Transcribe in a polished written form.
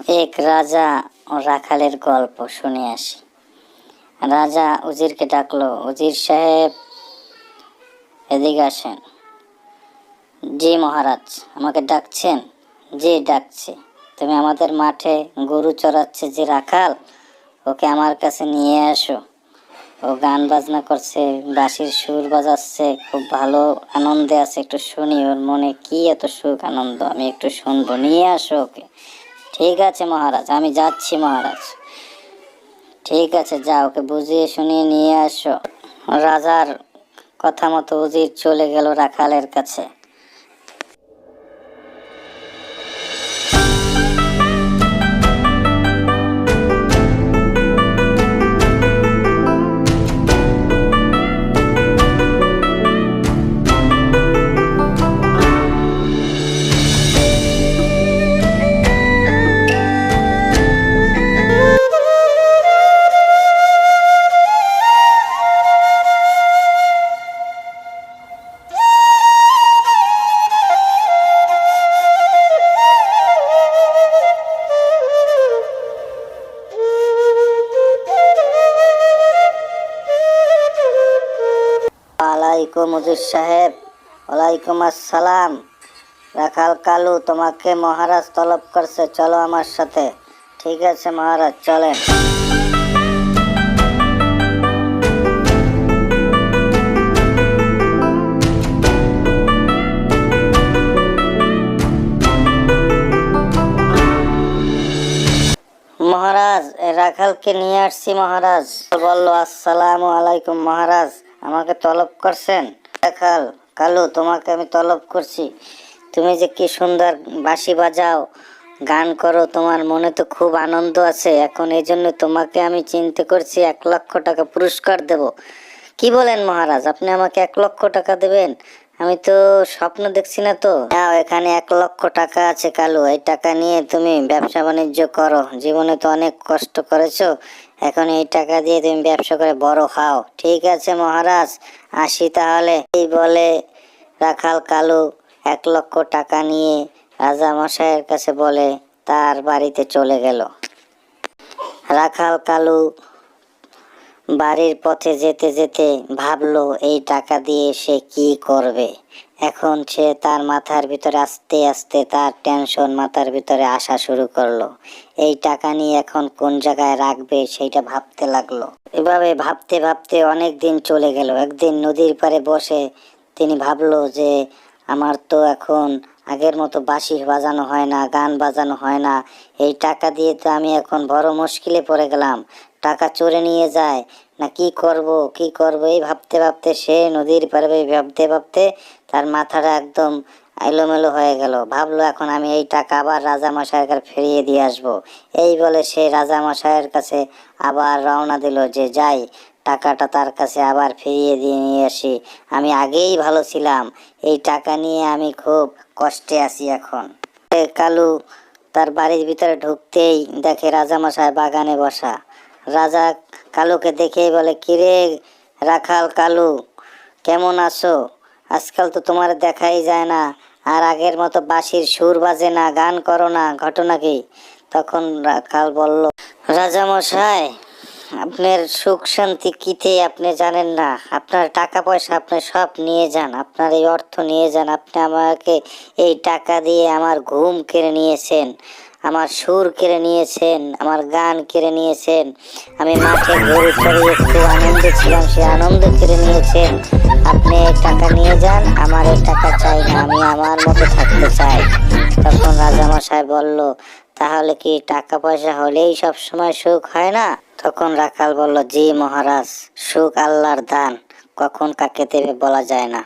এক রাজা ও রাখালের গল্প শুনে আসি। রাজা উজিরকে ডাকলো, উজির সাহেব এদিকে আসেন। জি মহারাজ, আমাকে ডাকছেন? জি ডাকছি। তুমি আমাদের মাঠে গরু চড়াচ্ছে যে রাখাল, ওকে আমার কাছে নিয়ে আসো। ও গান বাজনা করছে, বাঁশির সুর বাজাচ্ছে, খুব ভালো আনন্দে আছে, একটু শুনি ওর মনে কি এত সুখ আনন্দ, আমি একটু শুনবো, নিয়ে আসো ওকে। ঠিক আছে মহারাজ, আমি যাচ্ছি মহারাজ। ঠিক আছে, যা, ওকে বুঝিয়ে শুনিয়ে নিয়ে আসো। রাজার কথা মতো উজির চলে গেল রাখালের কাছে। ওয়ালাইকুম উজির সাহেব। ওয়ালাইকুম আসসালাম। রাখাল কালু, তোমাকে মহারাজ তলব করছে, চলো আমার সাথে। ঠিক আছে মহারাজ, চলেন। মহারাজ, রাখালকে নিয়ে আসছি মহারাজ। বললো, আসসালামু আলাইকুম মহারাজ, আমাকে তলব করছেন? রাখাল কালু, তোমাকে আমি তলব করছি। তুমি যে কি সুন্দর বাঁশি বাজাও, গান করো, তোমার মনে তো খুব আনন্দ আছে। এখন এই জন্য তোমাকে আমি চিন্তা করছি, 1,00,000 টাকা পুরস্কার দেব। কি বলেন মহারাজ, আপনি আমাকে 1,00,000 টাকা দেবেন? আমি তো স্বপ্ন দেখছি না তো। নাও, এখানে 1,00,000 টাকা আছে কালু, এই টাকা নিয়ে তুমি ব্যবসা বাণিজ্য করো। জীবনে তো অনেক কষ্ট করেছো, এখন এই টাকা দিয়ে তুমি ব্যবসা করে বড় হও। ঠিক আছে মহারাজ, আসি তাহলে। এই বলে রাখাল কালু 1,00,000 টাকা নিয়ে রাজা মশাইয়ের কাছে বলে তার বাড়িতে চলে গেল। রাখাল কালু বাড়ির পথে যেতে যেতে ভাবলো এই টাকা দিয়ে সে কি করবে। এখন সে তার মাথার ভিতরে আস্তে আস্তে তার টেনশন মাথার ভিতরে আসা শুরু করলো। এই টাকা নিয়ে এখন কোন জায়গায় রাখবে সেটা ভাবতে লাগলো। এভাবে ভাবতে ভাবতে অনেক দিন চলে গেল। একদিন নদীর পাড়ে বসে তিনি ভাবলো যে আমার তো এখন আগের মতো বাঁশি বাজানো হয় না, গান বাজানো হয় না। এই টাকা দিয়ে তো আমি এখন বড় মুশকিলে পড়ে গেলাম। টাকা চোরে নিয়ে যায় না, কি করব কি করব, এই ভাবতে ভাবতে সে নদীর পাড়ে ভাবতে ভাবতে তার মাথাটা একদম এলোমেলো হয়ে গেল। ভাবলো এখন আমি এই টাকা আবার রাজামশাইয়ের কাছে ফিরিয়ে দিয়ে আসবো। এই বলে সে রাজামশাইয়ের কাছে আবার রওনা দিল যে যাই, টাকাটা তার কাছে আবার ফিরিয়ে দিয়ে নিয়ে আসি। আমি আগেই ভালো ছিলাম, এই টাকা নিয়ে আমি খুব কষ্টে আছি এখন। কালু তার বাড়ির ভিতরে ঢুকতেই দেখে রাজামশাই বাগানে বসা। রাজা কালুকে দেখেই বলে, কিরে রাখাল কালু, কেমন আছো? আজকাল তো তোমার দেখাই যায় না, আর আগের মতো বাঁশির সুর বাজে না, গান করো না, ঘটনা কি? তখন রাখাল বলল, রাজামশাই, আপনার সুখ শান্তি কিতে আপনি জানেন না। আপনার টাকা পয়সা আপনি সব নিয়ে যান, আপনার এই অর্থ নিয়ে যান। আপনি আমাকে এই টাকা দিয়ে আমার ঘুম কেড়ে নিয়েছেন, আমার সুর কেড়ে নিয়েছেন, আমার গান কেড়ে নিয়েছেন। আমি মাঠে গরু চড়িয়ে খুব আনন্দে ছিলাম, সে আনন্দ কেড়ে নিয়েছেন। আপনি এই টাকা নিয়ে যান, আমার এই টাকা চাই না, আমি আমার মতো থাকতে চাই। তখন রাজামশাই বলল, তাহলে কি টাকা পয়সা হলেই সব সময় সুখ হয় না? তখন রাখাল বলল, জি মহারাজ, সুখ আল্লাহর দান, কখন কাকে দেবে বলা যায় না।